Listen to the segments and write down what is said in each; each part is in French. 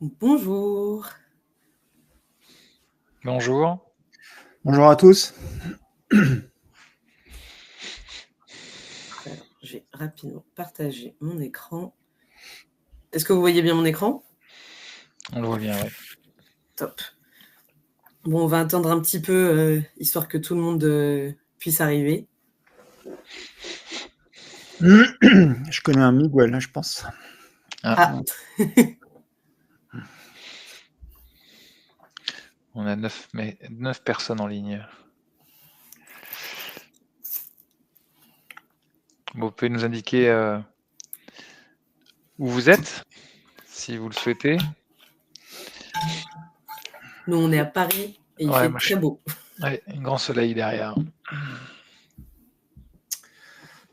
Bonjour. Bonjour. Bonjour à tous. Alors, j'ai rapidement partagé mon écran. Est-ce que vous voyez bien mon écran? On le voit bien, oui. Top. Bon, on va attendre un petit peu, histoire que tout le monde puisse arriver. Je connais un Miguel, je pense. Ah. On a 9 personnes en ligne. Bon, vous pouvez nous indiquer où vous êtes, si vous le souhaitez. Nous, on est à Paris et il fait très beau. Ouais, un grand soleil derrière.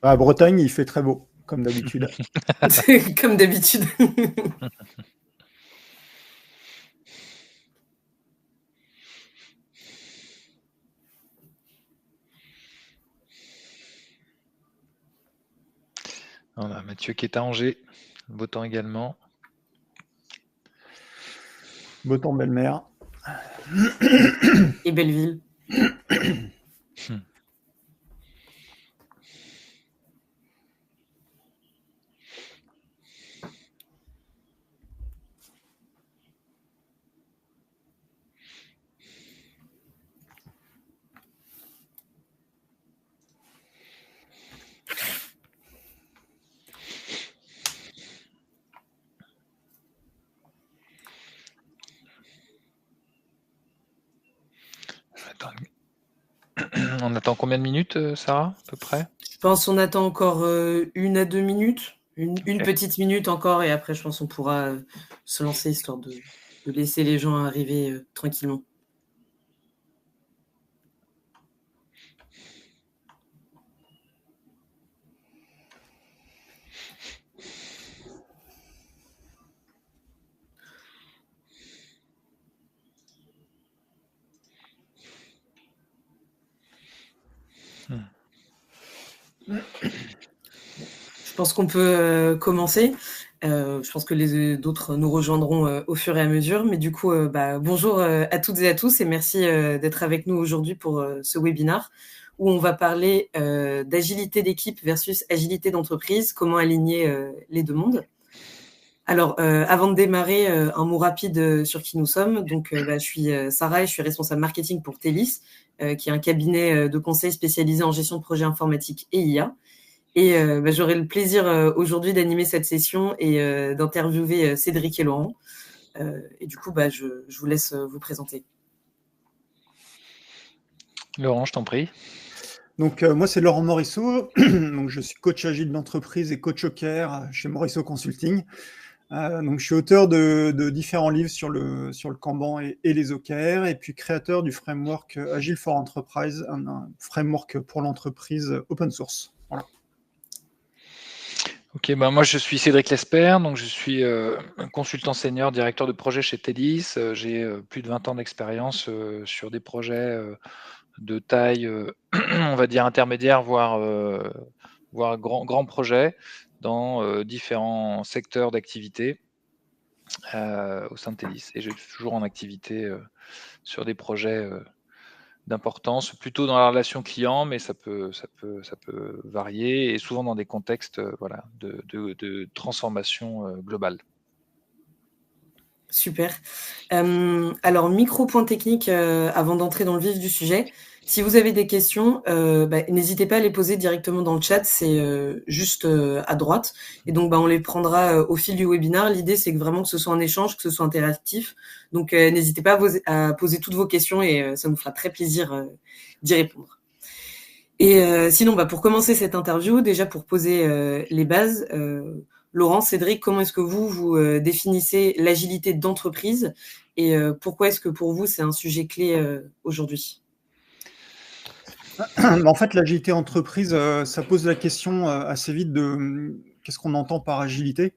À Bretagne, il fait très beau, comme d'habitude. Comme d'habitude. On a Mathieu qui est à Angers. Beau temps également. Beau temps, belle-mère. Et Belleville. On attend combien de minutes, Sarah, à peu près? Je pense qu'on attend encore 1 à 2 minutes. Une petite minute encore, et après, je pense qu'on pourra se lancer, histoire de laisser les gens arriver tranquillement. Je pense qu'on peut commencer. Je pense que d'autres nous rejoindront au fur et à mesure. Mais du coup, bonjour à toutes et à tous, et merci d'être avec nous aujourd'hui pour ce webinaire où on va parler d'agilité d'équipe versus agilité d'entreprise, comment aligner les deux mondes. Alors, avant de démarrer, un mot rapide sur qui nous sommes. Donc, je suis Sarah et je suis responsable marketing pour Telis, qui est un cabinet de conseil spécialisé en gestion de projets informatiques et IA. Et j'aurai le plaisir aujourd'hui d'animer cette session et d'interviewer Cédric et Laurent. Et du coup, je vous laisse vous présenter. Laurent, je t'en prie. Donc, moi, c'est Laurent Morisseau. Donc, je suis coach agile d'entreprise et coach OKR chez Morisseau Consulting. Donc, je suis auteur de différents livres sur le Kanban et les OKR, et puis créateur du framework Agile for Enterprise, un framework pour l'entreprise open source. Voilà. Ok, moi je suis Cédric Lesper, donc je suis un consultant senior, directeur de projet chez Telis. J'ai plus de 20 ans d'expérience sur des projets de taille, on va dire intermédiaire, voire grand projet dans différents secteurs d'activité au sein de Telis. Et je suis toujours en activité sur des projets d'importance, plutôt dans la relation client, mais ça peut varier, et souvent dans des contextes de transformation globale. Super. Alors, micro-point technique avant d'entrer dans le vif du sujet. Si vous avez des questions, n'hésitez pas à les poser directement dans le chat, c'est juste à droite. Et donc, on les prendra au fil du webinaire. L'idée, c'est que vraiment que ce soit un échange, que ce soit interactif. Donc, n'hésitez pas à poser toutes vos questions et ça nous fera très plaisir d'y répondre. Et sinon, pour commencer cette interview, déjà pour poser les bases, Laurent, Cédric, comment est-ce que vous définissez l'agilité d'entreprise et pourquoi est-ce que pour vous c'est un sujet clé aujourd'hui? En fait, l'agilité entreprise, ça pose la question assez vite de qu'est-ce qu'on entend par agilité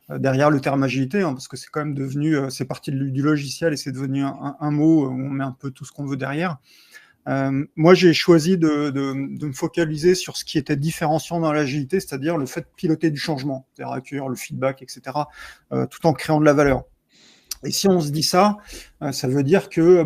derrière le terme agilité, parce que c'est quand même devenu, c'est parti du logiciel et c'est devenu un mot où on met un peu tout ce qu'on veut derrière. Moi, j'ai choisi de me focaliser sur ce qui était différenciant dans l'agilité, c'est-à-dire le fait de piloter du changement, c'est-à-dire accueillir le feedback, etc., tout en créant de la valeur. Et si on se dit ça, ça veut dire que,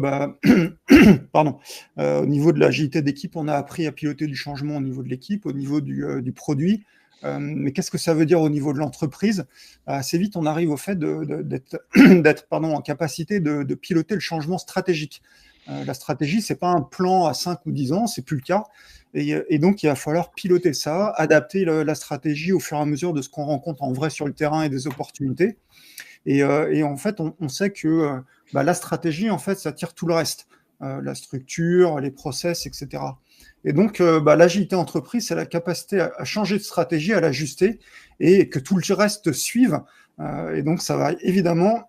pardon, au niveau de l'agilité d'équipe, on a appris à piloter du changement au niveau de l'équipe, au niveau du produit. Mais qu'est-ce que ça veut dire au niveau de l'entreprise? Assez vite, on arrive au fait d'être en capacité de piloter le changement stratégique. La stratégie, c'est pas un plan à 5 ou 10 ans, c'est plus le cas. Et donc, il va falloir piloter ça, adapter la stratégie au fur et à mesure de ce qu'on rencontre en vrai sur le terrain et des opportunités. Et en fait, on sait que la stratégie, en fait, ça tire tout le reste. La structure, les process, etc. Et donc, l'agilité entreprise, c'est la capacité à changer de stratégie, à l'ajuster et que tout le reste suive. Et donc, ça va évidemment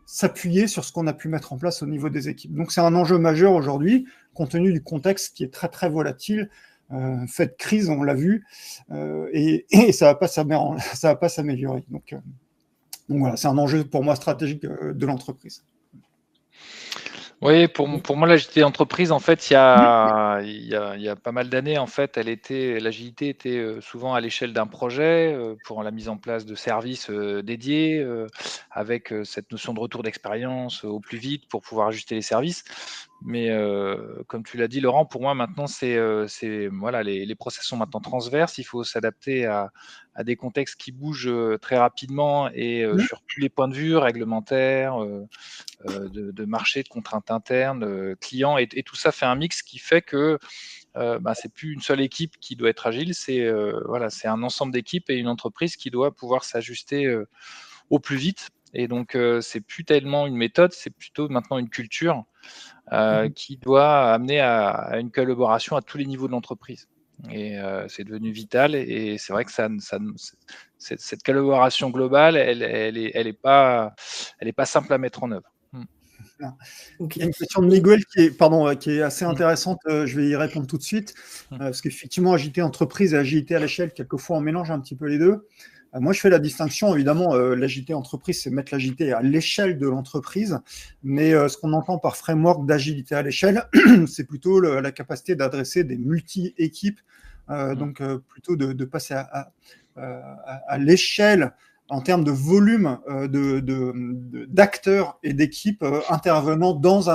s'appuyer sur ce qu'on a pu mettre en place au niveau des équipes. Donc, c'est un enjeu majeur aujourd'hui, compte tenu du contexte qui est très, très volatile. Fait de crise, on l'a vu, et ça va pas s'améliorer. Donc voilà, c'est un enjeu pour moi stratégique de l'entreprise. Oui, pour moi, l'agilité d'entreprise, en fait, il y a pas mal d'années, en fait, l'agilité était souvent à l'échelle d'un projet pour la mise en place de services dédiés, avec cette notion de retour d'expérience au plus vite pour pouvoir ajuster les services. Mais comme tu l'as dit, Laurent, pour moi, maintenant, voilà, les process sont maintenant transverses. Il faut s'adapter à des contextes qui bougent très rapidement et sur tous les points de vue, réglementaires, de marché, de contraintes internes, clients, et tout ça fait un mix qui fait que c'est plus une seule équipe qui doit être agile, c'est un ensemble d'équipes et une entreprise qui doit pouvoir s'ajuster au plus vite. Et donc, c'est plus tellement une méthode, c'est plutôt maintenant une culture qui doit amener à une collaboration à tous les niveaux de l'entreprise. Et c'est devenu vital. Et c'est vrai que cette collaboration globale, elle est pas simple à mettre en œuvre. Okay. Il y a une question de Miguel qui est assez intéressante. Je vais y répondre tout de suite. Parce qu'effectivement, agilité entreprise et agilité à l'échelle, quelquefois, on mélange un petit peu les deux. Moi, je fais la distinction, évidemment, l'agilité entreprise, c'est mettre l'agilité à l'échelle de l'entreprise. Mais ce qu'on entend par framework d'agilité à l'échelle, c'est plutôt la capacité d'adresser des multi-équipes. Donc, plutôt de passer à l'échelle en termes de volume d'acteurs et d'équipes intervenant dans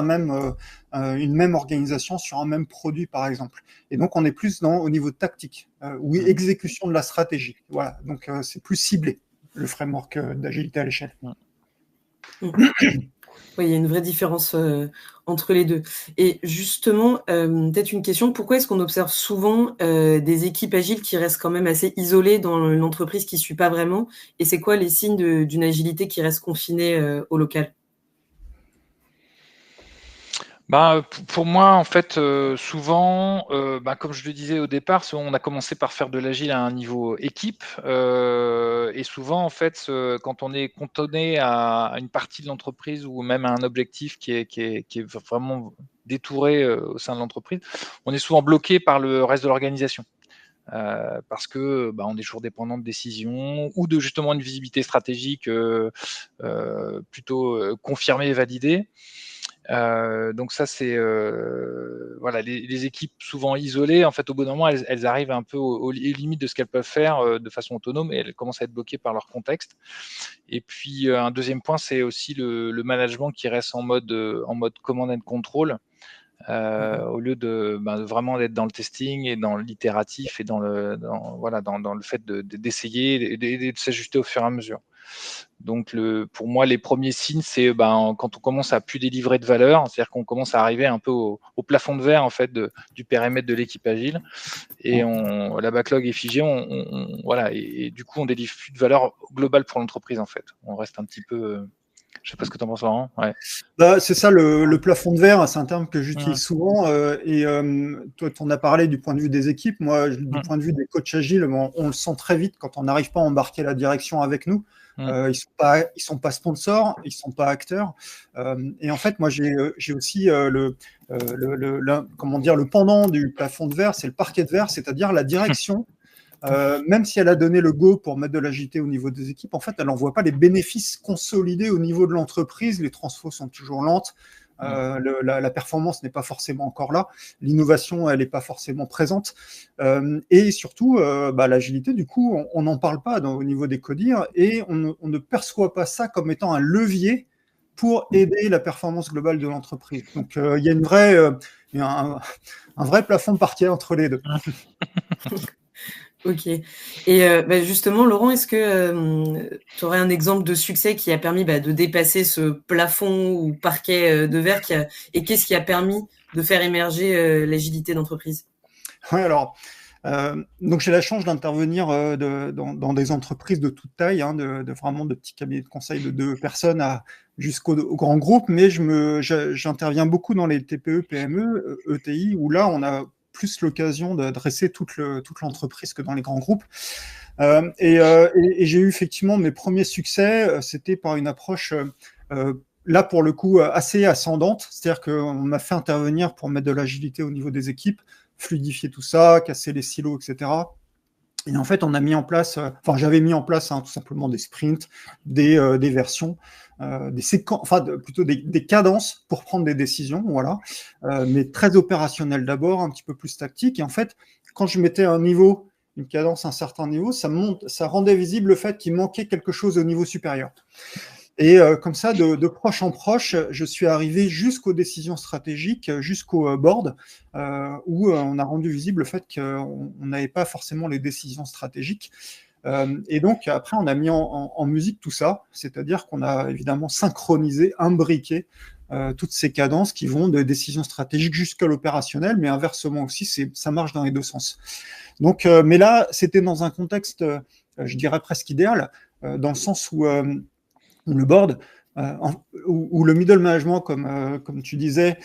une même organisation sur un même produit, par exemple. Et donc, on est plus au niveau tactique ou exécution de la stratégie. Voilà, donc c'est plus ciblé, le framework d'agilité à l'échelle. Oui, il y a une vraie différence entre les deux. Et justement, peut-être une question, pourquoi est-ce qu'on observe souvent des équipes agiles qui restent quand même assez isolées dans l'entreprise qui ne suit pas vraiment? Et c'est quoi les signes d'une agilité qui reste confinée au local? Pour moi, en fait, souvent, comme je le disais au départ, on a commencé par faire de l'agile à un niveau équipe, et souvent, en fait, quand on est cantonné à une partie de l'entreprise ou même à un objectif qui est vraiment détouré au sein de l'entreprise, on est souvent bloqué par le reste de l'organisation. Parce que on est toujours dépendant de décisions ou de justement une visibilité stratégique plutôt confirmée et validée. Donc ça, c'est les équipes souvent isolées, en fait, au bout d'un moment, elles arrivent un peu aux limites de ce qu'elles peuvent faire de façon autonome, et elles commencent à être bloquées par leur contexte. Et puis un deuxième point, c'est aussi le management qui reste en mode command and control, au lieu de vraiment d'être dans le testing et dans l'itératif et dans le fait d'essayer et de s'ajuster au fur et à mesure. Donc, pour moi, les premiers signes, c'est quand on commence à plus délivrer de valeur, c'est-à-dire qu'on commence à arriver un peu au plafond de verre, en fait, du périmètre de l'équipe agile, et la backlog est figée, et du coup, on délivre plus de valeur globale pour l'entreprise, en fait. On reste un petit peu... Je ne sais pas ce que tu en penses, Laurent. Ouais. C'est ça, le plafond de verre, c'est un terme que j'utilise souvent. Toi, tu en as parlé du point de vue des équipes. Moi, du point de vue des coachs agiles, on le sent très vite quand on n'arrive pas à embarquer la direction avec nous. Ils sont pas sponsors, ils sont pas acteurs. Et en fait, moi, j'ai aussi le pendant du plafond de verre, c'est le parquet de verre, c'est-à-dire la direction. Même si elle a donné le go pour mettre de l'agilité au niveau des équipes, en fait, elle n'en voit pas les bénéfices consolidés au niveau de l'entreprise. Les transfos sont toujours lentes. La performance n'est pas forcément encore là, l'innovation, elle n'est pas forcément présente. Et surtout, l'agilité, du coup, on n'en parle pas au niveau des CODIR et on ne perçoit pas ça comme étant un levier pour aider la performance globale de l'entreprise. Donc, il y a un vrai plafond de parquet entre les deux. Ok. Et justement, Laurent, est-ce que tu aurais un exemple de succès qui a permis de dépasser ce plafond ou parquet de verre et qu'est-ce qui a permis de faire émerger l'agilité d'entreprise? Oui, alors, donc j'ai la chance d'intervenir dans des entreprises de toute taille, vraiment de petits cabinets de conseil de 2 personnes jusqu'aux grands groupes, mais j'interviens beaucoup dans les TPE, PME, ETI, où là, on a plus l'occasion d'adresser toute l'entreprise que dans les grands groupes. Et j'ai eu effectivement mes premiers succès, c'était par une approche, là pour le coup, assez ascendante, c'est-à-dire qu'on m'a fait intervenir pour mettre de l'agilité au niveau des équipes, fluidifier tout ça, casser les silos, etc. Et en fait, on a mis en place, j'avais mis en place tout simplement des sprints, des versions, des séquences, plutôt des cadences pour prendre des décisions, voilà, mais très opérationnelles d'abord, un petit peu plus tactique. Et en fait, quand je mettais une cadence à un certain niveau, ça rendait visible le fait qu'il manquait quelque chose au niveau supérieur. Et comme ça, de proche en proche, je suis arrivé jusqu'aux décisions stratégiques, jusqu'au board, où on a rendu visible le fait qu'on n'avait pas forcément les décisions stratégiques. Et donc, après, on a mis en musique tout ça, c'est-à-dire qu'on a évidemment synchronisé, imbriqué toutes ces cadences qui vont de décisions stratégiques jusqu'à l'opérationnel, mais inversement aussi, ça marche dans les deux sens. Donc, mais là, c'était dans un contexte, je dirais presque idéal, dans le sens où le board, ou le middle management, comme tu disais,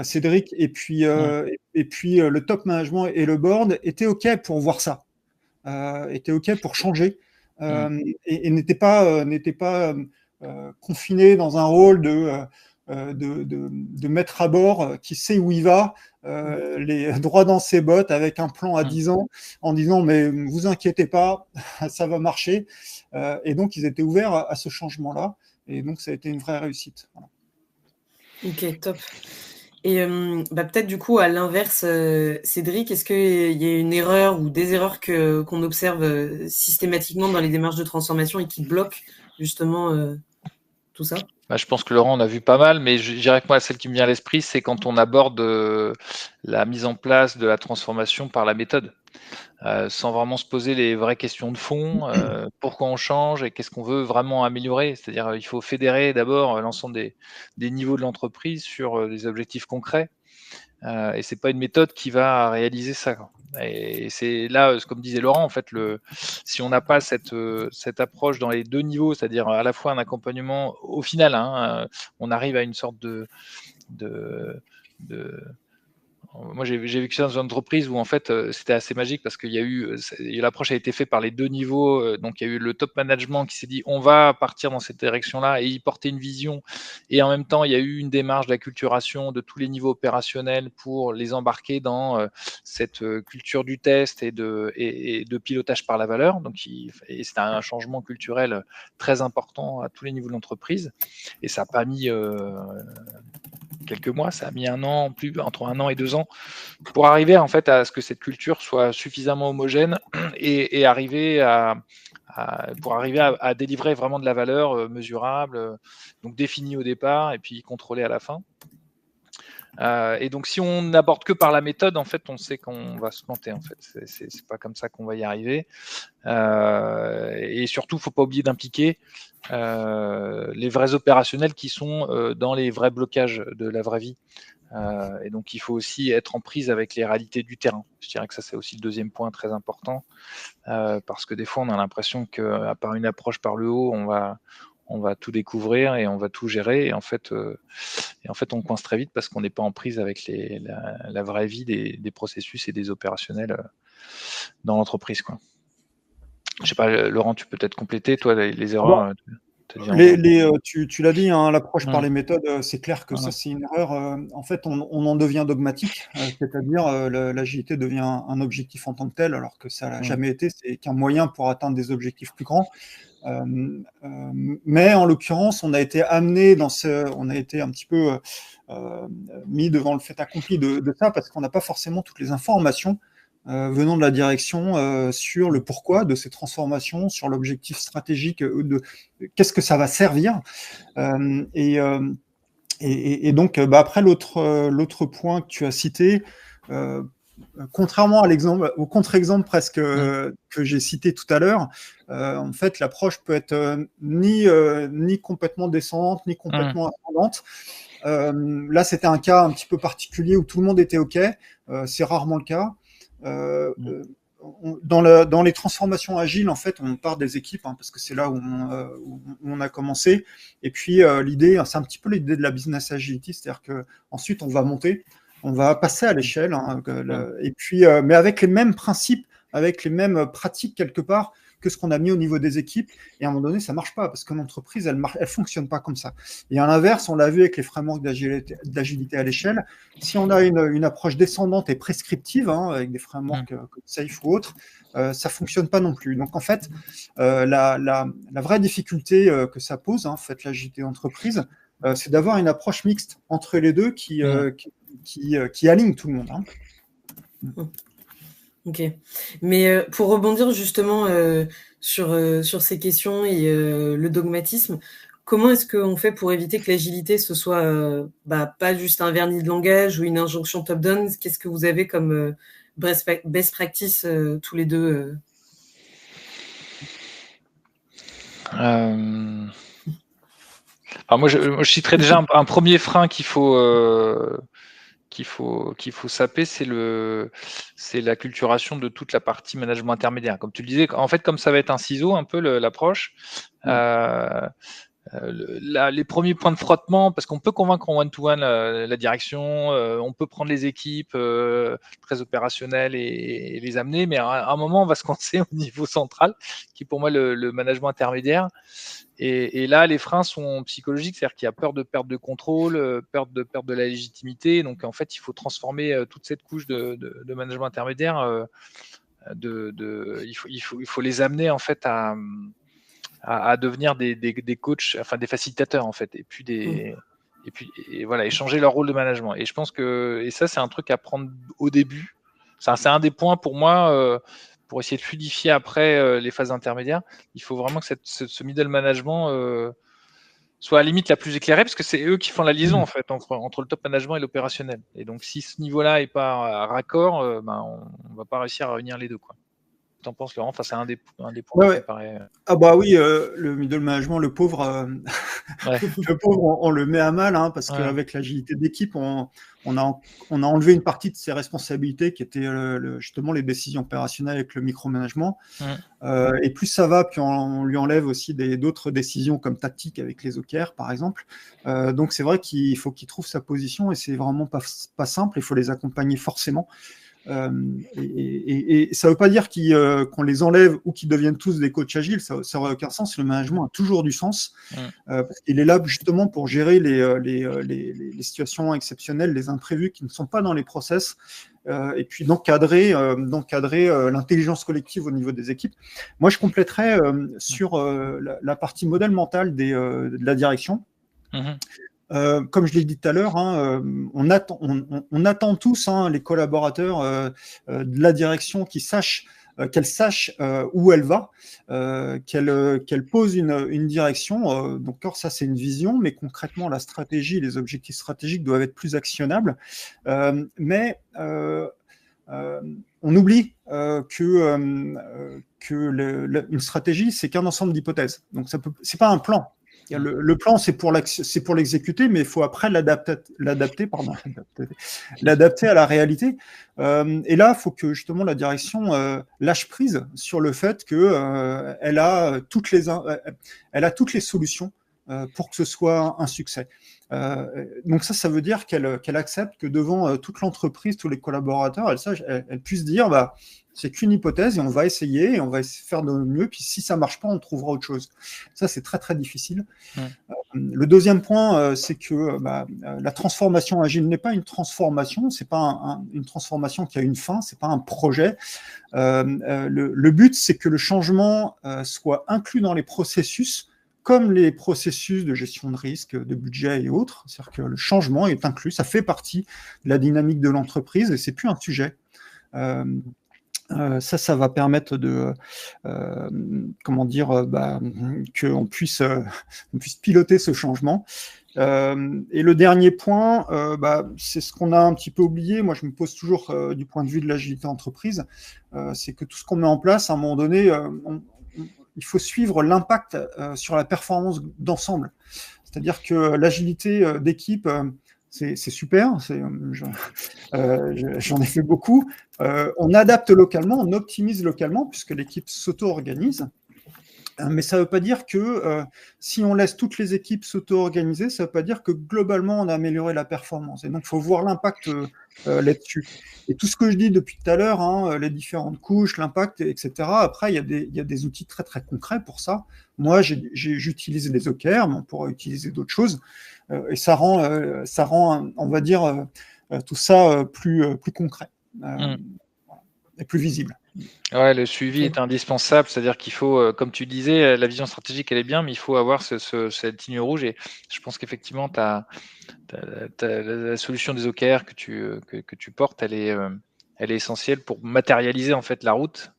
Cédric, et puis le top management et le board étaient OK pour voir ça, étaient OK pour changer, et n'étaient pas confinés dans un rôle de maître à bord qui sait où il va, les droits dans ses bottes avec un plan à 10 ans en disant mais vous inquiétez pas, ça va marcher. Et donc ils étaient ouverts à ce changement-là et donc ça a été une vraie réussite. Voilà. Ok, top. Et peut-être du coup à l'inverse, Cédric, est-ce qu'il y a une erreur ou des erreurs qu'on observe systématiquement dans les démarches de transformation et qui bloquent justement tout ça? Je pense que Laurent en a vu pas mal, mais je dirais que moi, celle qui me vient à l'esprit, c'est quand on aborde la mise en place de la transformation par la méthode, sans vraiment se poser les vraies questions de fond, pourquoi on change et qu'est-ce qu'on veut vraiment améliorer. C'est-à-dire, il faut fédérer d'abord l'ensemble des niveaux de l'entreprise sur des objectifs concrets. Et c'est pas une méthode qui va réaliser ça, quoi. Et c'est là, comme disait Laurent, en fait, si on n'a pas cette approche dans les deux niveaux, c'est-à-dire à la fois un accompagnement, au final, on arrive à une sorte moi, j'ai vécu ça dans une entreprise où en fait c'était assez magique parce qu'il y a eu l'approche a été faite par les deux niveaux. Donc il y a eu le top management qui s'est dit on va partir dans cette direction-là et y porter une vision. Et en même temps, il y a eu une démarche d'acculturation de tous les niveaux opérationnels pour les embarquer dans cette culture du test et de pilotage par la valeur. Donc c'était un changement culturel très important à tous les niveaux de l'entreprise. Et ça n'a pas mis quelques mois, ça a mis entre 1 an et 2 ans pour arriver en fait à ce que cette culture soit suffisamment homogène et arriver pour arriver à délivrer vraiment de la valeur mesurable, donc définie au départ et puis contrôlée à la fin. Et donc si on n'aborde que par la méthode, en fait, on sait qu'on va se planter. En fait, c'est pas comme ça qu'on va y arriver. Et surtout, faut pas oublier d'impliquer les vrais opérationnels qui sont dans les vrais blocages de la vraie vie. Et donc, il faut aussi être en prise avec les réalités du terrain. Je dirais que ça, c'est aussi le deuxième point très important, parce que des fois, on a l'impression qu'à part une approche par le haut, on va tout découvrir et on va tout gérer. Et en fait, on coince très vite parce qu'on n'est pas en prise avec la vraie vie des processus et des opérationnels dans l'entreprise, quoi. Je sais pas, Laurent, tu peux peut-être compléter, toi, les erreurs. Tu l'as dit, hein, l'approche par les méthodes, c'est clair que ça, c'est une erreur. En fait, on en devient dogmatique, c'est-à-dire l'agilité devient un objectif en tant que tel, alors que ça n'a jamais été. C'est qu'un moyen pour atteindre des objectifs plus grands. Mais en l'occurrence, on a été amené on a été un petit peu mis devant le fait accompli de ça, parce qu'on n'a pas forcément toutes les informations venant de la direction sur le pourquoi de ces transformations, sur l'objectif stratégique de qu'est-ce que ça va servir. Et donc, après l'autre point que tu as cité, contrairement au contre-exemple presque que j'ai cité tout à l'heure, en fait, l'approche peut être ni complètement descendante, ni complètement ascendante. Là, c'était un cas un petit peu particulier où tout le monde était OK. C'est rarement le cas. Dans les transformations agiles, en fait, on part des équipes, parce que c'est là où on a commencé. Et puis, l'idée, c'est un petit peu l'idée de la business agility, c'est-à-dire que ensuite on va monter, on va passer à l'échelle, et puis, mais avec les mêmes principes, avec les mêmes pratiques quelque part que ce qu'on a mis au niveau des équipes. Et à un moment donné, ça marche pas parce que l'entreprise, elle fonctionne pas comme ça. Et à l'inverse, on l'a vu avec les frameworks d'agilité à l'échelle. Si on a une approche descendante et prescriptive, avec des frameworks comme Safe ou autres, ça fonctionne pas non plus. Donc en fait, la vraie difficulté que ça pose, fait l'agilité d'entreprise, c'est d'avoir une approche mixte entre les deux qui aligne tout le monde. Ok. Mais pour rebondir justement sur ces questions et le dogmatisme, comment est-ce qu'on fait pour éviter que l'agilité ce soit pas juste un vernis de langage ou une injonction top-down? Qu'est-ce que vous avez comme best practice tous les deux Alors moi, je citerai déjà un premier frein qu'il faut saper, c'est l'acculturation de toute la partie management intermédiaire. Comme tu le disais, en fait, comme ça va être un ciseau, un peu l'approche, les premiers points de frottement, parce qu'on peut convaincre en one-to-one la direction, on peut prendre les équipes très opérationnelles et les amener, mais à un moment, on va se coincer au niveau central, qui est pour moi le management intermédiaire. Et là, les freins sont psychologiques, c'est-à-dire qu'il y a peur de perte de contrôle, peur de perte de la légitimité. Donc, en fait, il faut transformer toute cette couche de management intermédiaire. Il faut les amener en fait à devenir des coachs, enfin des facilitateurs en fait, et puis voilà, et changer leur rôle de management. Et je pense que ça, c'est un truc à prendre au début. C'est un des points pour moi. Pour essayer de fluidifier après les phases intermédiaires, il faut vraiment que ce middle management soit à la limite la plus éclairée, parce que c'est eux qui font la liaison en fait entre le top management et l'opérationnel. Et donc si ce niveau-là est pas raccord, on va pas réussir à réunir les deux, quoi. T'en penses, Laurent? Enfin, c'est un des points qui paraît. Ah bah oui, le middle management, le pauvre, le pauvre, on le met à mal, parce qu'avec l'agilité d'équipe, on a enlevé une partie de ses responsabilités qui étaient justement les décisions opérationnelles avec le micromanagement. Et plus ça va, puis on lui enlève aussi d'autres décisions comme tactiques avec les OKR, par exemple. Donc c'est vrai qu'il faut qu'il trouve sa position et c'est vraiment pas simple. Il faut les accompagner forcément. Et ça ne veut pas dire qu'on les enlève ou qu'ils deviennent tous des coachs agiles, ça n'aurait aucun sens. Le management a toujours du sens, parce qu'il est là justement pour gérer les situations exceptionnelles, les imprévus qui ne sont pas dans les process, et puis d'encadrer l'intelligence collective au niveau des équipes. Moi, je compléterais sur la partie modèle mental de la direction. Comme je l'ai dit tout à l'heure, on attend tous, les collaborateurs de la direction qu'elle sache où elle va, qu'elle pose une direction. Donc, ça, c'est une vision, mais concrètement, la stratégie, les objectifs stratégiques doivent être plus actionnables. Mais on oublie qu'une stratégie, c'est qu'un ensemble d'hypothèses. Donc, c'est pas un plan. Le plan, c'est pour l'exécuter, mais il faut après l'adapter à la réalité. Et là, il faut que justement la direction lâche prise sur le fait qu'elle a toutes les solutions pour que ce soit un succès. Donc ça veut dire qu'elle accepte que devant toute l'entreprise, tous les collaborateurs, elle puisse dire, c'est qu'une hypothèse et on va essayer et on va faire de mieux. Puis si ça marche pas, on trouvera autre chose. Ça, c'est très très difficile. Le deuxième point, c'est que la transformation agile n'est pas une transformation. C'est pas une transformation qui a une fin. C'est pas un projet. Le but, c'est que le changement soit inclus dans les processus, comme les processus de gestion de risque, de budget et autres. C'est-à-dire que le changement est inclus, ça fait partie de la dynamique de l'entreprise et c'est plus un sujet. Ça va permettre de, qu'on puisse piloter ce changement. Et le dernier point, c'est ce qu'on a un petit peu oublié. Moi, je me pose toujours du point de vue de l'agilité entreprise, c'est que tout ce qu'on met en place, à un moment donné, il faut suivre l'impact sur la performance d'ensemble. C'est-à-dire que l'agilité d'équipe, c'est super, j'en ai fait beaucoup. On adapte localement, on optimise localement, puisque l'équipe s'auto-organise. Mais ça ne veut pas dire que si on laisse toutes les équipes s'auto-organiser, ça ne veut pas dire que globalement, on a amélioré la performance. Et donc, il faut voir l'impact là-dessus. Et tout ce que je dis depuis tout à l'heure, les différentes couches, l'impact, etc. Après, il y a des outils très, très concrets pour ça. Moi, j'utilise les OKR, mais on pourra utiliser d'autres choses. Et ça rend, on va dire, tout ça plus concret et plus visible. Ouais, le suivi est indispensable, c'est-à-dire qu'il faut, comme tu disais, la vision stratégique, elle est bien, mais il faut avoir cette ligne rouge. Et je pense qu'effectivement, la solution des OKR que tu portes, elle est essentielle pour matérialiser en fait la route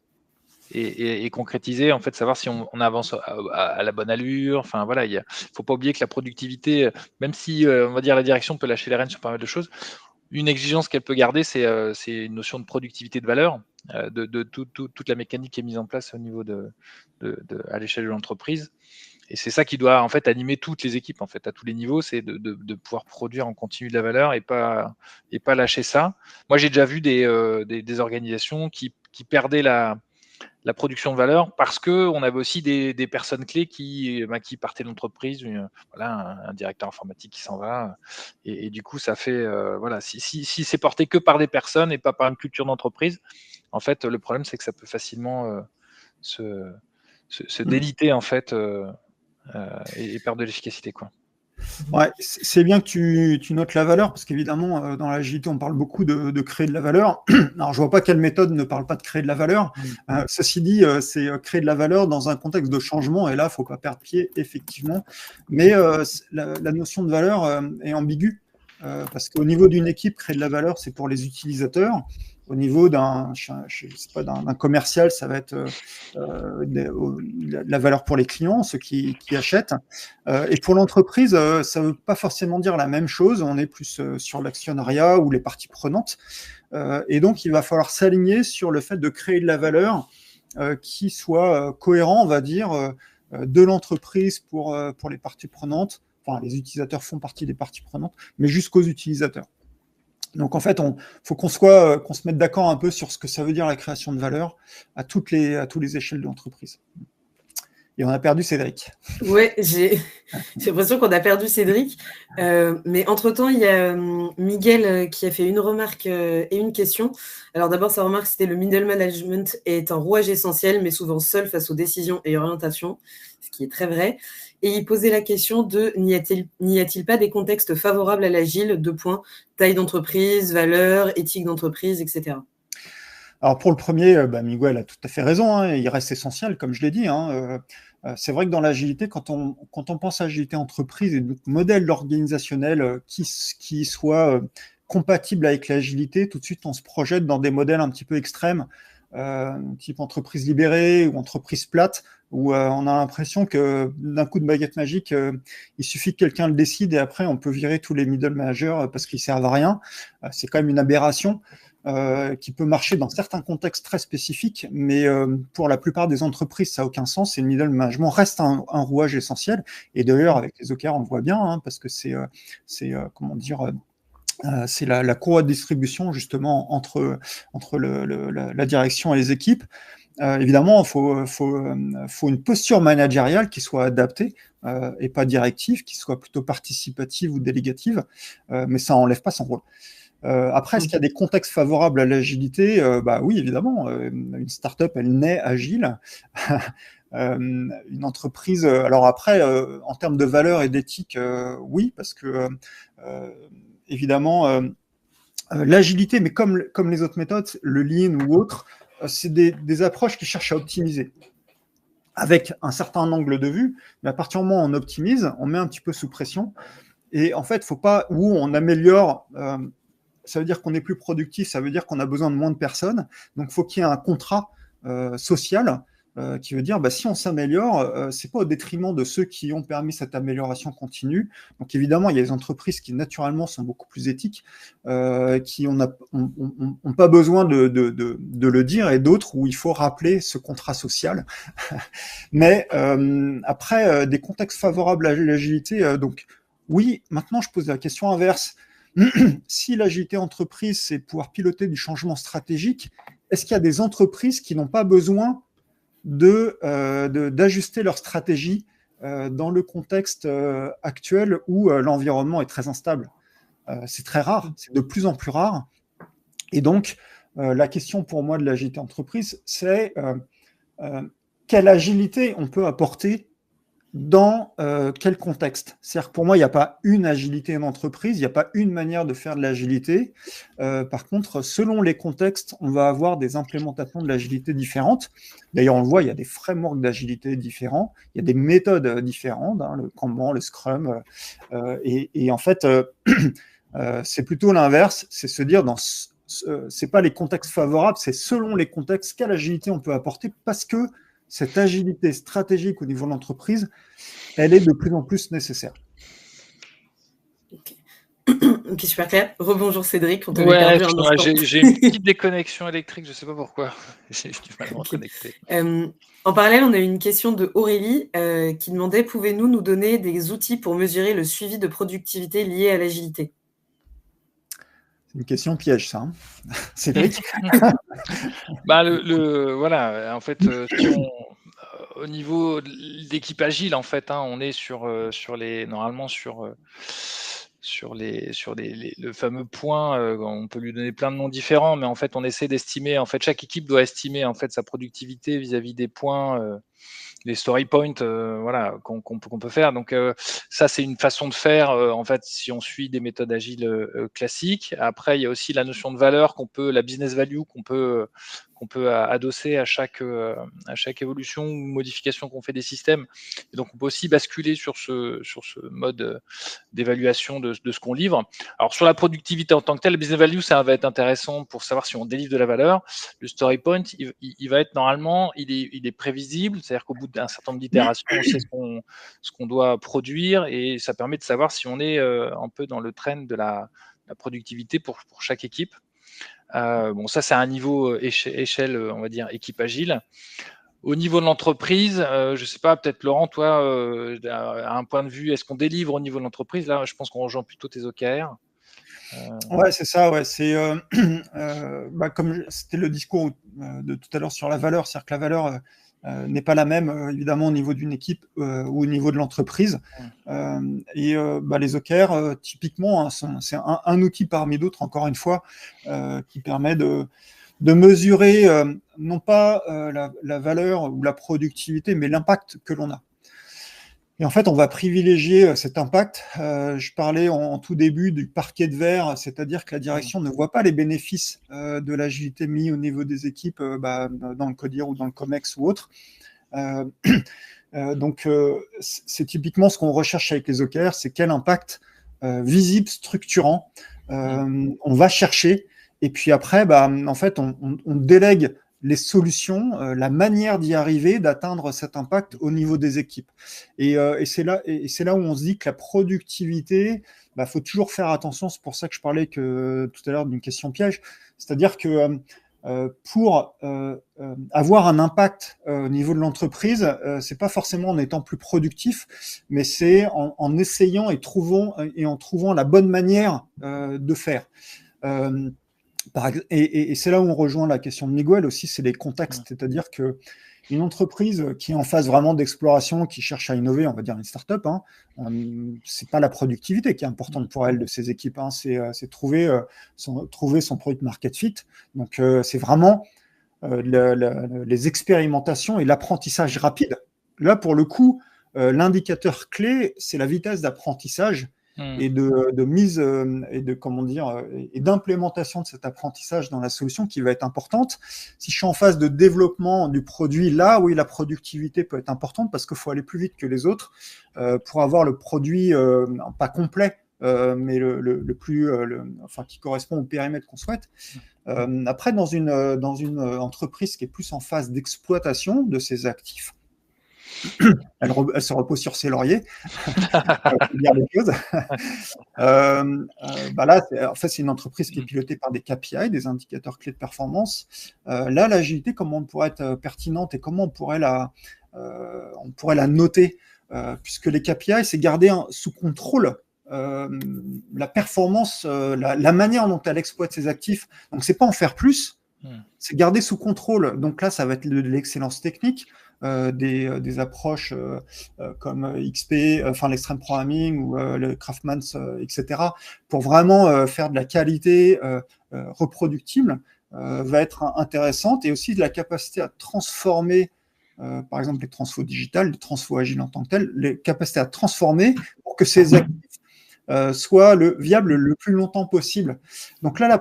et concrétiser, en fait, savoir si on avance à la bonne allure. Enfin voilà, il faut pas oublier que la productivité, même si on va dire la direction peut lâcher les rênes sur pas mal de choses, une exigence qu'elle peut garder, c'est une notion de productivité de valeur, de toute la mécanique qui est mise en place au niveau à l'échelle de l'entreprise. Et c'est ça qui doit en fait animer toutes les équipes en fait à tous les niveaux, c'est de pouvoir produire en continu de la valeur et pas lâcher ça. Moi, j'ai déjà vu des organisations qui perdaient la production de valeur parce que on avait aussi des personnes clés qui partaient de l'entreprise, un directeur informatique qui s'en va, et du coup ça fait si c'est porté que par des personnes et pas par une culture d'entreprise, en fait le problème c'est que ça peut facilement se déliter en fait et perdre de l'efficacité, quoi. Ouais, c'est bien que tu notes la valeur, parce qu'évidemment, dans l'agilité, on parle beaucoup de créer de la valeur. Alors, je vois pas quelle méthode ne parle pas de créer de la valeur. Ceci dit, c'est créer de la valeur dans un contexte de changement, et là, il faut pas perdre pied, effectivement. Mais la notion de valeur est ambiguë, parce qu'au niveau d'une équipe, créer de la valeur, c'est pour les utilisateurs. Au niveau d'un commercial, ça va être la valeur pour les clients, ceux qui achètent. Et pour l'entreprise, ça ne veut pas forcément dire la même chose. On est plus sur l'actionnariat ou les parties prenantes. Et donc, il va falloir s'aligner sur le fait de créer de la valeur qui soit cohérent, on va dire, de l'entreprise pour les parties prenantes. Enfin, les utilisateurs font partie des parties prenantes, mais jusqu'aux utilisateurs. Donc en fait, faut qu'on se mette d'accord un peu sur ce que ça veut dire la création de valeur à toutes les échelles de l'entreprise. Et on a perdu Cédric. Ouais, j'ai l'impression qu'on a perdu Cédric. Mais entre-temps, il y a Miguel qui a fait une remarque et une question. Alors d'abord, sa remarque, c'était le middle management est un rouage essentiel, mais souvent seul face aux décisions et orientations, ce qui est très vrai. Et il posait la question de n'y a-t-il pas des contextes favorables à l'agile, taille d'entreprise, valeurs, éthique d'entreprise, etc. Alors pour le premier, Miguel a tout à fait raison, il reste essentiel, comme je l'ai dit. C'est vrai que dans l'agilité, quand on pense à agilité entreprise et notre modèle organisationnel qui soit compatible avec l'agilité, tout de suite on se projette dans des modèles un petit peu extrêmes, type entreprise libérée ou entreprise plate, où on a l'impression que d'un coup de baguette magique, il suffit que quelqu'un le décide et après on peut virer tous les middle managers parce qu'ils servent à rien. C'est quand même une aberration qui peut marcher dans certains contextes très spécifiques, mais pour la plupart des entreprises, ça n'a aucun sens et le middle management reste un rouage essentiel. Et d'ailleurs, avec les OKR, on le voit bien, parce que c'est la courroie de distribution justement entre la direction et les équipes. évidemment, il faut une posture managériale qui soit adaptée et pas directive, qui soit plutôt participative ou délégative, mais ça n'enlève pas son rôle. Après, est-ce qu'il y a des contextes favorables à l'agilité? Oui, évidemment. Une start-up, elle naît agile. Une entreprise, alors après, en termes de valeurs et d'éthique, oui, parce que évidemment, l'agilité, mais comme les autres méthodes, le lean ou autre, c'est des approches qui cherchent à optimiser avec un certain angle de vue, mais à partir du moment où on optimise, on met un petit peu sous pression. Et en fait, faut pas, où on améliore, ça veut dire qu'on est plus productif, ça veut dire qu'on a besoin de moins de personnes. Donc, il faut qu'il y ait un contrat social qui veut dire, si on s'améliore, c'est pas au détriment de ceux qui ont permis cette amélioration continue. Donc, évidemment, il y a des entreprises qui, naturellement, sont beaucoup plus éthiques, qui n'ont pas besoin de le dire, et d'autres où il faut rappeler ce contrat social. Mais après, des contextes favorables à l'agilité, donc, oui, maintenant, je pose la question inverse. Si l'agilité entreprise, c'est pouvoir piloter du changement stratégique, est-ce qu'il y a des entreprises qui n'ont pas besoin d'ajuster leur stratégie dans le contexte actuel où l'environnement est très instable? C'est très rare, c'est de plus en plus rare. Et donc, la question pour moi de l'agilité entreprise, c'est quelle agilité on peut apporter dans quel contexte? C'est-à-dire que pour moi, il n'y a pas une agilité en entreprise, il n'y a pas une manière de faire de l'agilité. Par contre, selon les contextes, on va avoir des implémentations de l'agilité différentes. D'ailleurs, on le voit, il y a des frameworks d'agilité différents, il y a des méthodes différentes, le Kanban, le Scrum. Et en fait, c'est plutôt l'inverse, c'est se dire, c'est pas les contextes favorables, c'est selon les contextes, quelle agilité on peut apporter, parce que cette agilité stratégique au niveau de l'entreprise, elle est de plus en plus nécessaire. Ok, super clair. Rebonjour Cédric, on t'avait perdu un instant. J'ai une petite déconnexion électrique, je ne sais pas pourquoi. J'ai du mal à me reconnecter. En parallèle, on a eu une question de Aurélie qui demandait, pouvez-vous nous donner des outils pour mesurer le suivi de productivité lié à l'agilité? C'est une question piège, ça. Hein. Cédric. Voilà, en fait, au niveau d'équipe agile, en fait, on est normalement sur le fameux point. On peut lui donner plein de noms différents, mais en fait, on essaie d'estimer. En fait, chaque équipe doit estimer en fait sa productivité vis-à-vis des points. Les story points qu'on peut faire. Donc ça, c'est une façon de faire en fait si on suit des méthodes agiles classiques. Après, il y a aussi la notion de valeur la business value qu'on peut adosser à chaque évolution ou modification qu'on fait des systèmes. Et donc on peut aussi basculer sur ce mode d'évaluation de ce qu'on livre. Alors sur la productivité en tant que telle, le business value, ça va être intéressant pour savoir si on délivre de la valeur. Le story point, il va être normalement, il est prévisible, c'est-à-dire qu'au bout d'un certain nombre d'itérations, on sait ce qu'on doit produire, et ça permet de savoir si on est un peu dans le trend de la productivité pour chaque équipe. Ça, c'est à un niveau échelle, on va dire, équipe agile. Au niveau de l'entreprise, je ne sais pas, peut-être Laurent, toi, à un point de vue, est-ce qu'on délivre au niveau de l'entreprise? Là, je pense qu'on rejoint plutôt tes OKR. Ouais, c'est ça. Ouais, c'est comme c'était le discours de tout à l'heure sur la valeur, c'est-à-dire que la valeur n'est pas la même, évidemment, au niveau d'une équipe ou au niveau de l'entreprise. Les OKR, typiquement, c'est un outil parmi d'autres, encore une fois, qui permet de mesurer non pas la valeur ou la productivité, mais l'impact que l'on a. Et en fait, on va privilégier cet impact. Je parlais en tout début du parquet de verre, c'est-à-dire que la direction ne voit pas les bénéfices de l'agilité mis au niveau des équipes dans le CODIR ou dans le COMEX ou autre. Donc, c'est typiquement ce qu'on recherche avec les OKR, c'est quel impact visible, structurant on va chercher. Et puis après, en fait, on délègue les solutions, la manière d'y arriver, d'atteindre cet impact au niveau des équipes. Et c'est là où on se dit que la productivité, faut toujours faire attention. C'est pour ça que je parlais tout à l'heure d'une question piège. C'est-à-dire que pour avoir un impact au niveau de l'entreprise, c'est pas forcément en étant plus productif, mais c'est en essayant et en trouvant la bonne manière de faire. Et c'est là où on rejoint la question de Miguel aussi, c'est les contextes. C'est-à-dire qu'une entreprise qui est en phase vraiment d'exploration, qui cherche à innover, on va dire une start-up, hein, c'est pas la productivité qui est importante pour elle de ses équipes, hein, c'est trouver son product market fit. Donc c'est vraiment les expérimentations et l'apprentissage rapide. Là, pour le coup, l'indicateur clé, c'est la vitesse d'apprentissage et de mise et de comment dire et d'implémentation de cet apprentissage dans la solution qui va être importante. Si je suis en phase de développement du produit, là oui, la productivité peut être importante parce qu'il faut aller plus vite que les autres pour avoir le produit pas complet, mais le plus, enfin qui correspond au périmètre qu'on souhaite. Après, dans une entreprise qui est plus en phase d'exploitation de ses actifs, elle se repose sur ses lauriers, dire les choses. Là, en fait, c'est une entreprise qui est pilotée par des KPI, des indicateurs clés de performance. Là, l'agilité, comment on pourrait être pertinente et comment on pourrait la noter, puisque les KPI, c'est garder sous contrôle la performance, la manière dont elle exploite ses actifs. Donc, c'est pas en faire plus, c'est garder sous contrôle. Donc là, ça va être de l'excellence technique, des approches comme XP, enfin l'extreme programming ou le Craftmans, etc. pour vraiment faire de la qualité reproductible va être intéressante, et aussi de la capacité à transformer par exemple les transfos digitales, les transfos agiles en tant que telles, les capacités à transformer pour que ces actifs soient viables le plus longtemps possible. Donc là,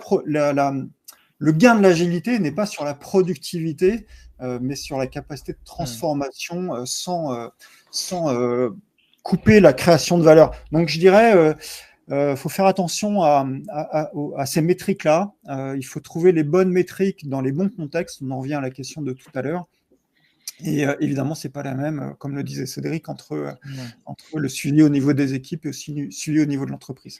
le gain de l'agilité n'est pas sur la productivité, mais sur la capacité de transformation sans couper la création de valeur. Donc je dirais, faut faire attention à ces métriques-là. Il faut trouver les bonnes métriques dans les bons contextes. On en revient à la question de tout à l'heure. Et évidemment, c'est pas la même, comme le disait Cédric, entre le suivi au niveau des équipes et aussi le suivi au niveau de l'entreprise.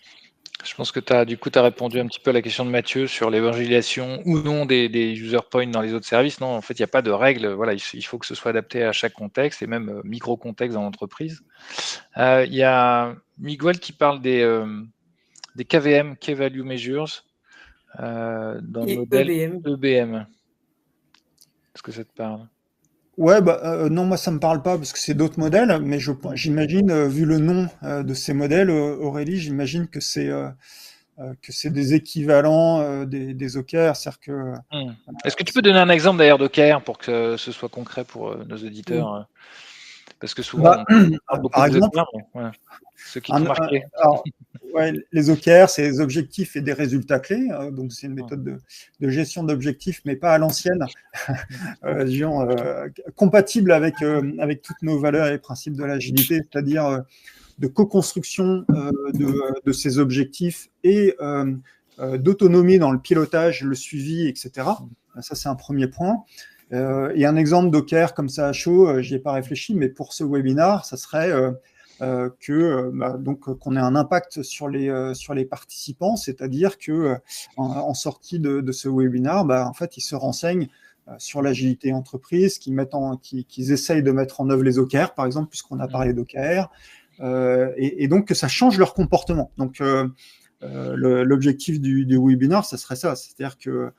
Je pense que tu as répondu un petit peu à la question de Mathieu sur l'évangélisation ou non des user points dans les autres services. Non, en fait, il n'y a pas de règle. Voilà, il faut que ce soit adapté à chaque contexte et même micro-contexte dans l'entreprise. Il y a Miguel qui parle des KVM, Key Value Measures, dans le modèle EBM. Est-ce que ça te parle ? Ouais, non, moi ça me parle pas parce que c'est d'autres modèles, mais j'imagine, vu le nom de ces modèles, Aurélie, j'imagine que c'est des équivalents des OKR, c'est-à-dire que. Est-ce que tu peux donner un exemple d'ailleurs d'OKR pour que ce soit concret pour nos auditeurs, parce que souvent on parle beaucoup par exemple, d'OKR, mais voilà, ceux qui t'ont marqué. Les OKR, c'est des objectifs et des résultats clés. Donc, c'est une méthode de gestion d'objectifs, mais pas à l'ancienne, compatible avec toutes nos valeurs et les principes de l'agilité, c'est-à-dire de co-construction de ces objectifs et d'autonomie dans le pilotage, le suivi, etc. Ça, c'est un premier point. Et un exemple d'OKR comme ça à chaud, j'y ai pas réfléchi, mais pour ce webinaire, ça serait qu'on ait un impact sur les participants, c'est-à-dire que en sortie de ce webinaire, en fait, ils se renseignent sur l'agilité entreprise, qu'ils essayent de mettre en œuvre les OKR, par exemple, puisqu'on a parlé d'OKR, et donc que ça change leur comportement. Donc l'objectif du webinaire, ça serait ça, c'est-à-dire que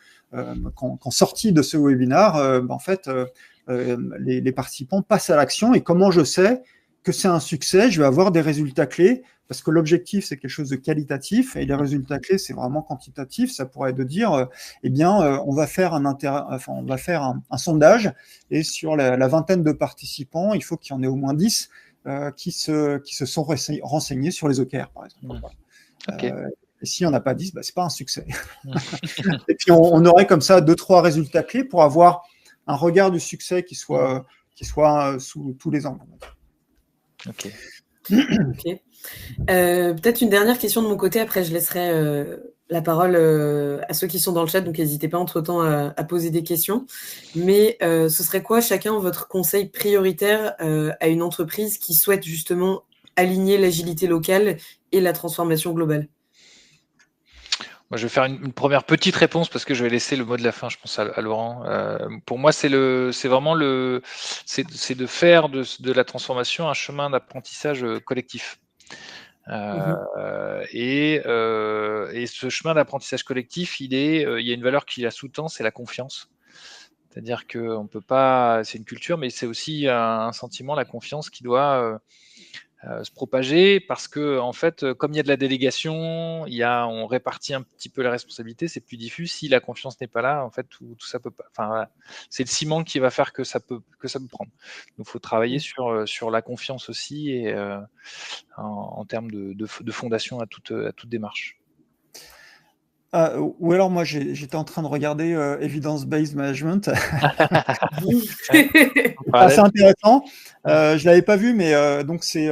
qu'en sortie de ce webinaire, en fait, les participants passent à l'action. Et comment je sais que c'est un succès? Je vais avoir des résultats clés, parce que l'objectif, c'est quelque chose de qualitatif, et les résultats clés, c'est vraiment quantitatif. Ça pourrait être de dire, on va faire un sondage, et sur la vingtaine de participants, il faut qu'il y en ait au moins 10 qui se sont renseignés sur les OKR, par exemple. Okay. Et si on n'a pas 10, c'est pas un succès. Et puis on aurait comme ça 2-3 résultats clés pour avoir un regard du succès qui soit sous tous les angles. Ok. Peut-être une dernière question de mon côté, après je laisserai la parole à ceux qui sont dans le chat, donc n'hésitez pas entre-temps à poser des questions. Mais ce serait quoi chacun votre conseil prioritaire à une entreprise qui souhaite justement aligner l'agilité locale et la transformation globale? Moi, je vais faire une première petite réponse parce que je vais laisser le mot de la fin, je pense, à Laurent. Pour moi, c'est de faire de la transformation un chemin d'apprentissage collectif. Et ce chemin d'apprentissage collectif, il y a une valeur qui la sous-tend, c'est la confiance. C'est-à-dire qu'on peut pas, c'est une culture, mais c'est aussi un sentiment, la confiance qui doit se propager, parce que en fait, comme il y a de la délégation, on répartit un petit peu la responsabilité, c'est plus diffus. Si la confiance n'est pas là, en fait, tout ça peut pas. Enfin, voilà. C'est le ciment qui va faire que ça peut prendre. Donc, il faut travailler sur la confiance aussi, et en termes de fondation à toute démarche. Ou alors moi j'étais en train de regarder Evidence-Based Management. Assez intéressant. Je l'avais pas vu, mais donc c'est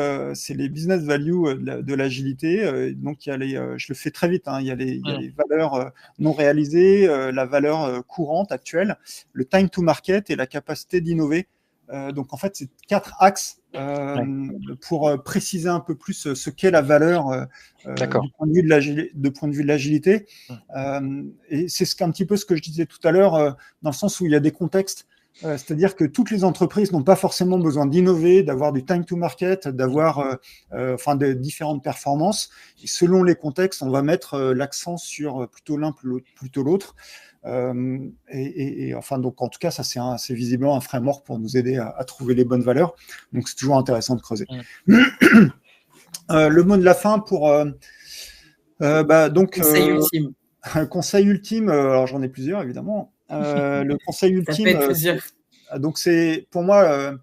les business value de l'agilité. Donc il y a je le fais très vite. Il y a les valeurs non réalisées, la valeur courante actuelle, le time to market et la capacité d'innover. Donc en fait c'est 4 axes pour préciser un peu plus ce qu'est la valeur du point de vue de l'agilité. Et c'est un petit peu ce que je disais tout à l'heure, dans le sens où il y a des contextes. C'est-à-dire que toutes les entreprises n'ont pas forcément besoin d'innover, d'avoir du time to market, d'avoir de différentes performances. Et selon les contextes, on va mettre l'accent sur plutôt l'un plutôt l'autre. Donc en tout cas, ça c'est visiblement un framework pour nous aider à trouver les bonnes valeurs. Donc c'est toujours intéressant de creuser. Le mot de la fin pour conseil ultime. Conseil ultime. Alors j'en ai plusieurs évidemment. Le conseil ultime. Donc c'est pour moi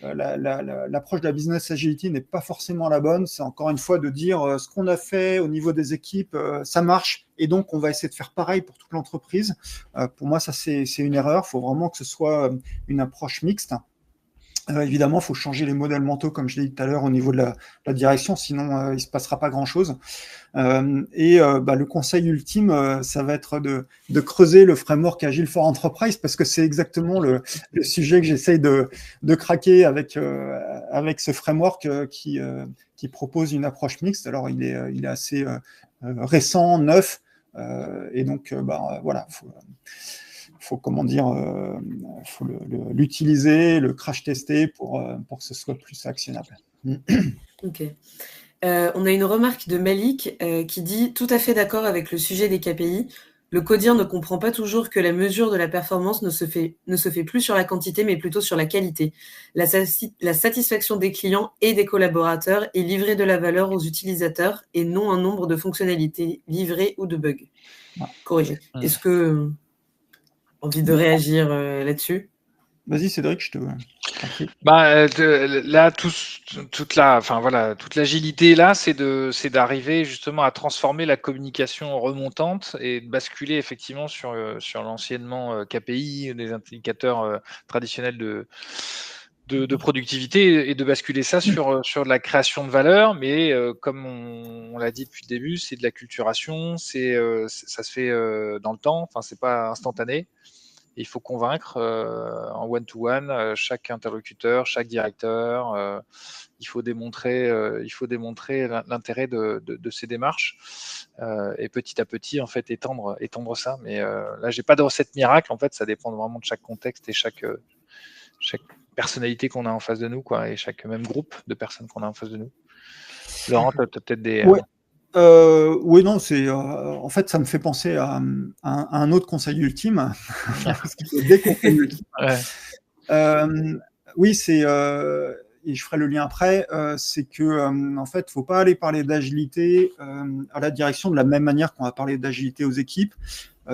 l'approche de la business agility n'est pas forcément la bonne. C'est encore une fois de dire ce qu'on a fait au niveau des équipes, ça marche, et donc on va essayer de faire pareil pour toute l'entreprise. Pour moi, ça c'est une erreur. Il faut vraiment que ce soit une approche mixte. Évidemment, il faut changer les modèles mentaux, comme je l'ai dit tout à l'heure, au niveau de la direction, sinon il ne se passera pas grand-chose. Le conseil ultime, ça va être de creuser le framework Agile for Enterprise, parce que c'est exactement le sujet que j'essaye de craquer avec ce framework qui propose une approche mixte. Alors, il est assez récent, neuf, et donc, voilà, faut l'utiliser, le crash tester pour que ce soit plus actionnable. Ok. On a une remarque de Malik qui dit « Tout à fait d'accord avec le sujet des KPI. Le codir ne comprend pas toujours que la mesure de la performance ne se fait plus sur la quantité, mais plutôt sur la qualité. La satisfaction des clients et des collaborateurs est livrer de la valeur aux utilisateurs et non un nombre de fonctionnalités livrées ou de bugs. » Corrigé. Est-ce que... envie de réagir là-dessus? Vas-y Cédric, je te... Là, toute l'agilité là, c'est d'arriver justement à transformer la communication remontante et de basculer effectivement sur l'anciennement KPI, des indicateurs traditionnels de productivité, et de basculer ça sur de la création de valeur. Mais comme on l'a dit depuis le début, c'est de la culturation, ça se fait dans le temps, enfin c'est pas instantané. Il faut convaincre en one-to-one chaque interlocuteur, chaque directeur. Il faut démontrer l'intérêt de ces démarches et petit à petit en fait étendre ça. Mais là, j'ai pas de recette miracle. En fait, ça dépend vraiment de chaque contexte et chaque personnalité qu'on a en face de nous, quoi, et chaque même groupe de personnes qu'on a en face de nous. Laurent, tu as peut-être des... Oui, non, en fait, ça me fait penser à un autre conseil ultime. Des conseils ultimes. Oui, et je ferai le lien après, c'est que en fait, faut pas aller parler d'agilité à la direction de la même manière qu'on va parler d'agilité aux équipes.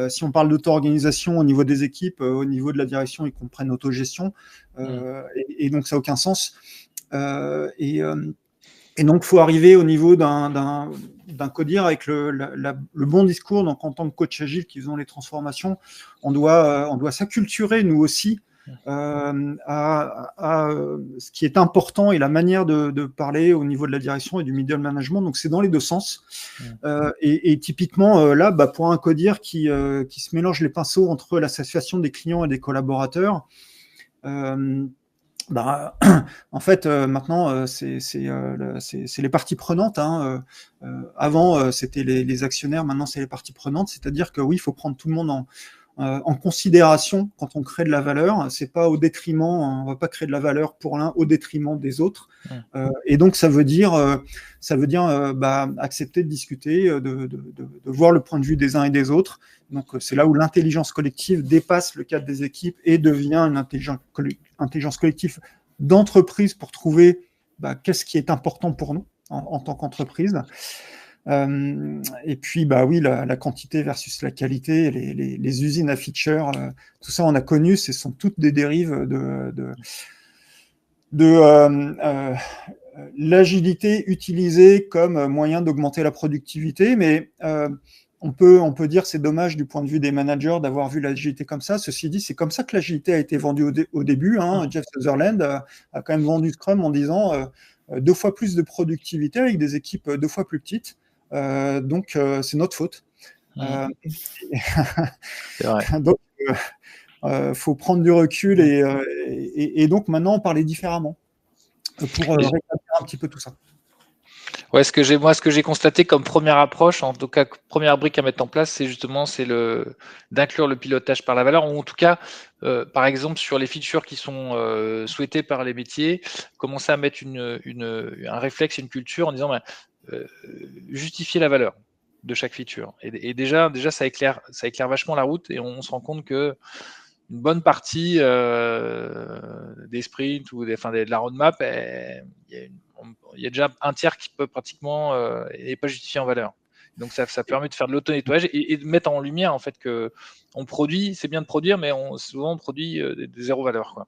Si on parle d'auto-organisation au niveau des équipes, au niveau de la direction, ils comprennent autogestion, et donc ça n'a aucun sens. Et donc, il faut arriver au niveau d'un codir avec le bon discours. Donc, en tant que coach agile qui faisons les transformations, on doit s'acculturer, nous aussi, à ce qui est important et la manière de parler au niveau de la direction et du middle management. Donc, c'est dans les deux sens. Et typiquement, là, pour un codir qui se mélange les pinceaux entre la satisfaction des clients et des collaborateurs, en fait, maintenant, c'est les parties prenantes. Avant, c'était les actionnaires. Maintenant, c'est les parties prenantes. C'est-à-dire que oui, il faut prendre tout le monde en considération quand on crée de la valeur. C'est pas au détriment, on va pas créer de la valeur pour l'un au détriment des autres. Et donc ça veut dire accepter de discuter, de voir le point de vue des uns et des autres. Donc c'est là où l'intelligence collective dépasse le cadre des équipes et devient une intelligence collective d'entreprise pour trouver qu'est-ce qui est important pour nous en tant qu'entreprise. Et puis, la quantité versus la qualité, les usines à feature, tout ça, on a connu, ce sont toutes des dérives de l'agilité utilisée comme moyen d'augmenter la productivité, mais on peut dire que c'est dommage du point de vue des managers d'avoir vu l'agilité comme ça. Ceci dit, c'est comme ça que l'agilité a été vendue au début. Jeff Sutherland a quand même vendu Scrum en disant 2 fois plus de productivité avec des équipes 2 fois plus petites. Donc, c'est notre faute. C'est vrai. Donc, faut prendre du recul et donc maintenant parler différemment pour rétablir un petit peu tout ça. Ouais, ce que j'ai constaté comme première approche, en tout cas première brique à mettre en place, c'est d'inclure le pilotage par la valeur, ou en tout cas, par exemple sur les features qui sont souhaitées par les métiers, commencer à mettre un réflexe, une culture en disant justifier la valeur de chaque feature. Et déjà ça éclaire vachement la route, et on se rend compte que une bonne partie des sprints ou de la roadmap, il y a déjà un tiers qui peut pratiquement n'est pas justifié en valeur. Donc ça permet de faire de l'auto-nettoyage et de mettre en lumière en fait que on produit, c'est bien de produire, mais souvent on produit des zéro valeur, quoi.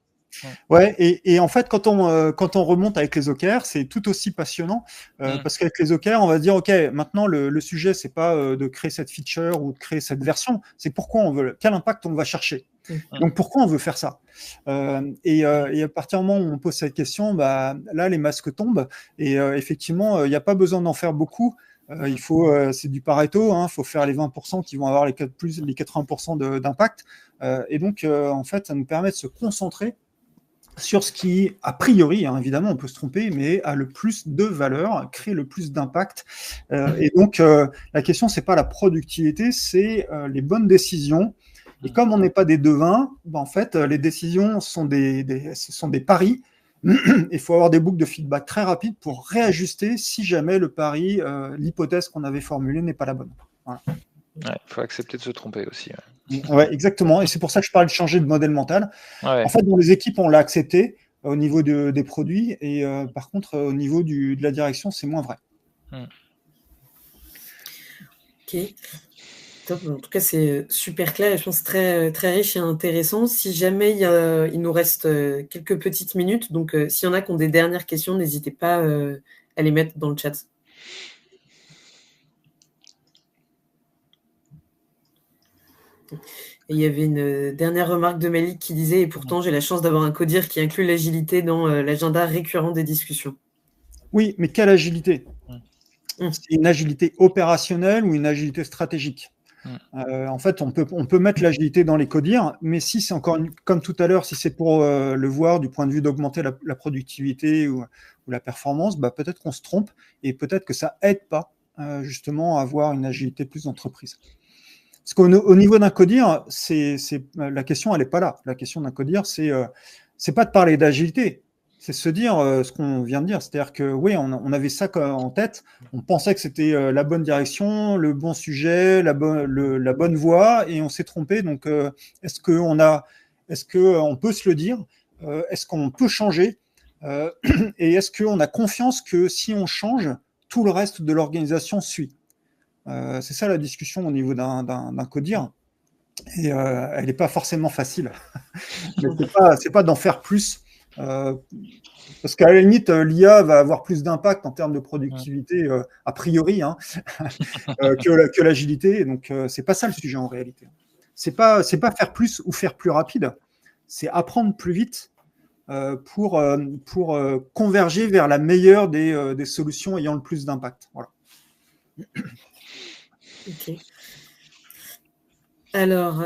Ouais, et en fait, quand on remonte avec les OKR, c'est tout aussi passionnant parce qu'avec les OKR, on va dire ok, maintenant le sujet c'est pas de créer cette feature ou de créer cette version, c'est quel impact on va chercher. Donc pourquoi on veut faire ça et à partir du moment où on pose cette question, là les masques tombent et effectivement il n'y a pas besoin d'en faire beaucoup. C'est du Pareto, il faut faire les 20% qui vont avoir les 80% d'impact. Et donc en fait, ça nous permet de se concentrer sur ce qui, a priori, évidemment, on peut se tromper, mais a le plus de valeur, crée le plus d'impact. Et donc, la question, c'est pas la productivité, c'est les bonnes décisions. Et comme on n'est pas des devins, en fait, les décisions sont ce sont des paris. Il faut avoir des boucles de feedback très rapides pour réajuster si jamais le pari, l'hypothèse qu'on avait formulée n'est pas la bonne. Voilà. Ouais, faut accepter de se tromper aussi. Ouais, exactement. Et c'est pour ça que je parle de changer de modèle mental. Ouais. En fait, dans les équipes, on l'a accepté au niveau des produits. Et par contre, au niveau de la direction, c'est moins vrai. Ok. Top. En tout cas, c'est super clair et je pense très, très riche et intéressant. Si jamais il nous reste quelques petites minutes, donc s'il y en a qui ont des dernières questions, n'hésitez pas à les mettre dans le chat. Et il y avait une dernière remarque de Malik qui disait « Et pourtant, j'ai la chance d'avoir un codir qui inclut l'agilité dans l'agenda récurrent des discussions. » Oui, mais quelle agilité ? C'est une agilité opérationnelle ou une agilité stratégique ? En fait, on peut mettre l'agilité dans les codires, mais si c'est encore, comme tout à l'heure, si c'est pour le voir du point de vue d'augmenter la productivité ou la performance, peut-être qu'on se trompe et peut-être que ça aide pas justement à avoir une agilité plus d'entreprise. Parce qu'au niveau d'un codir, la question, elle n'est pas là. La question d'un codir, c'est pas de parler d'agilité, c'est se dire ce qu'on vient de dire. C'est-à-dire que oui, on avait ça en tête, on pensait que c'était la bonne direction, le bon sujet, la bonne voie, et on s'est trompé. Donc, est-ce qu'on peut se le dire ? Est-ce qu'on peut changer ? Et est-ce qu'on a confiance que si on change, tout le reste de l'organisation suit ? C'est ça la discussion au niveau d'un codir. Et elle n'est pas forcément facile. Mais c'est pas d'en faire plus. Parce qu'à la limite, l'IA va avoir plus d'impact en termes de productivité, a priori, que l'agilité. Donc, c'est pas ça le sujet en réalité. C'est pas faire plus ou faire plus rapide. C'est apprendre plus vite pour converger vers la meilleure des solutions ayant le plus d'impact. Voilà. Ok. Alors,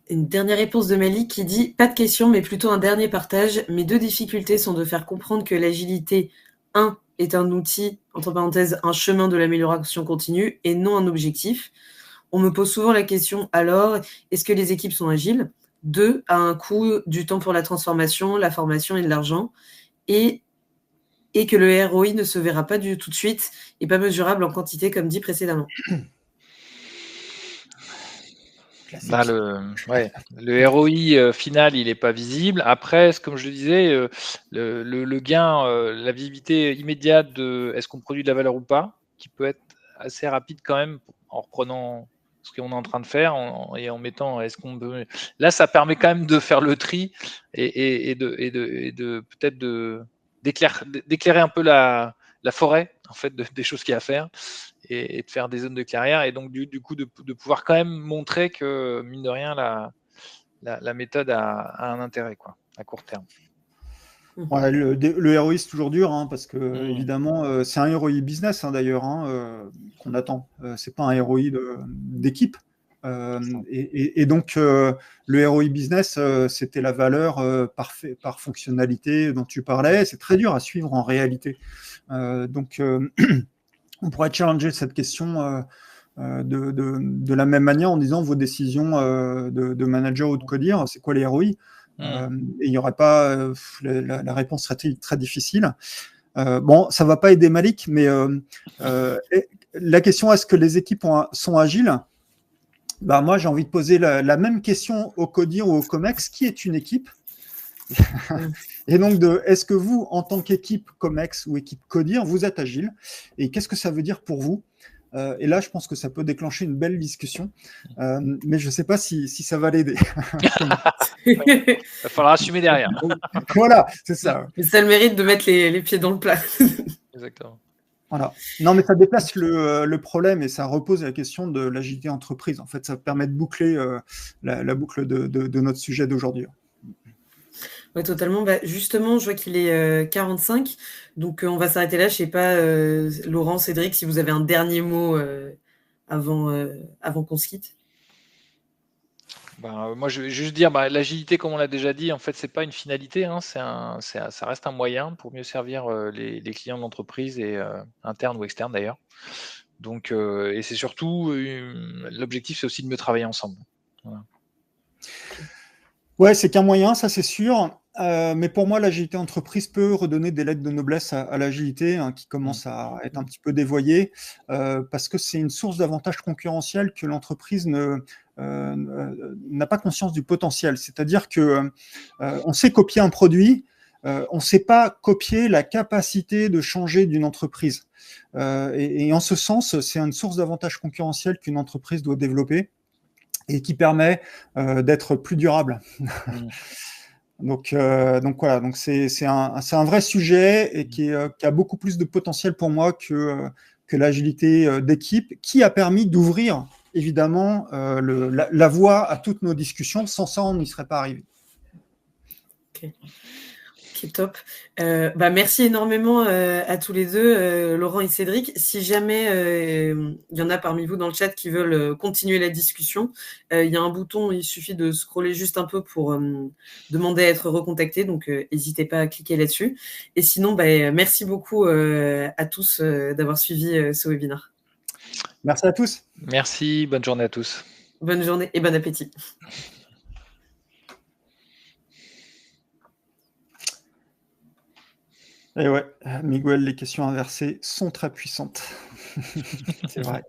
une dernière réponse de Malik qui dit « Pas de question, mais plutôt un dernier partage. Mes 2 difficultés sont de faire comprendre que l'agilité, 1, est un outil, entre parenthèses, un chemin de l'amélioration continue et non un objectif. On me pose souvent la question, alors, est-ce que les équipes sont agiles? 2, à un coût du temps pour la transformation, la formation et de l'argent. Et que le ROI ne se verra pas tout de suite et pas mesurable en quantité, comme dit précédemment. Bah, le ROI final, il n'est pas visible. Après, comme je le disais, le gain, la visibilité immédiate de est-ce qu'on produit de la valeur ou pas, qui peut être assez rapide quand même en reprenant ce qu'on est en train de faire et en mettant est-ce qu'on peut. Là, ça permet quand même de faire le tri et de peut-être d'éclairer un peu la forêt en fait des choses qu'il y a à faire. Et de faire des zones de carrière et donc du coup de pouvoir quand même montrer que mine de rien la méthode a un intérêt quoi, à court terme. Ouais, le ROI c'est toujours dur parce que évidemment c'est un ROI business d'ailleurs qu'on attend. C'est pas un ROI d'équipe. Et donc le ROI business c'était la valeur par fonctionnalité dont tu parlais. C'est très dur à suivre en réalité. Donc on pourrait challenger cette question de la même manière en disant vos décisions de manager ou de codir, c'est quoi les ROI? Et il n'y aurait pas la réponse serait très difficile. Bon, ça va pas aider Malik, mais la question est-ce que les équipes sont agiles? Bah, moi, j'ai envie de poser la même question au codir ou au COMEX. Qui est une équipe? Et donc, est-ce que vous, en tant qu'équipe COMEX ou équipe codir, vous êtes agile? Et qu'est-ce que ça veut dire pour vous? Et là, je pense que ça peut déclencher une belle discussion, mais je ne sais pas si ça va l'aider. Il va falloir assumer derrière. Voilà, c'est ça. Mais ça a le mérite de mettre les pieds dans le plat. Exactement. Voilà. Non, mais ça déplace le problème et ça repose la question de l'agilité entreprise. En fait, ça permet de boucler la boucle de notre sujet d'aujourd'hui. Oui, totalement. Bah, justement, je vois qu'il est 45, donc on va s'arrêter là. Je ne sais pas, Laurent, Cédric, si vous avez un dernier mot avant qu'on se quitte. Moi, je vais juste dire, l'agilité, comme on l'a déjà dit, en fait, c'est pas une finalité, ça reste un moyen pour mieux servir les clients de l'entreprise et internes ou externes d'ailleurs. Donc, et c'est surtout l'objectif, c'est aussi de mieux travailler ensemble. Voilà. Ouais, c'est qu'un moyen, ça c'est sûr. Mais pour moi, l'agilité entreprise peut redonner des lettres de noblesse à l'agilité qui commence à être un petit peu dévoyée parce que c'est une source d'avantage concurrentiel que l'entreprise n'a pas conscience du potentiel. C'est-à-dire que on sait copier un produit, on ne sait pas copier la capacité de changer d'une entreprise. Et en ce sens, c'est une source d'avantage concurrentiel qu'une entreprise doit développer et qui permet d'être plus durable. Donc voilà, donc c'est un vrai sujet et qui a beaucoup plus de potentiel pour moi que l'agilité d'équipe, qui a permis d'ouvrir évidemment la voie à toutes nos discussions. Sans ça, on n'y serait pas arrivé. Ok, top. Merci énormément à tous les deux, Laurent et Cédric. Si jamais il y en a parmi vous dans le chat qui veulent continuer la discussion, il y a un bouton, il suffit de scroller juste un peu pour demander à être recontacté, donc n'hésitez pas à cliquer là-dessus. Et sinon, merci beaucoup à tous d'avoir suivi ce webinaire. Merci à tous. Merci, bonne journée à tous. Bonne journée et bon appétit. Et ouais, Miguel, les questions inversées sont très puissantes. C'est vrai.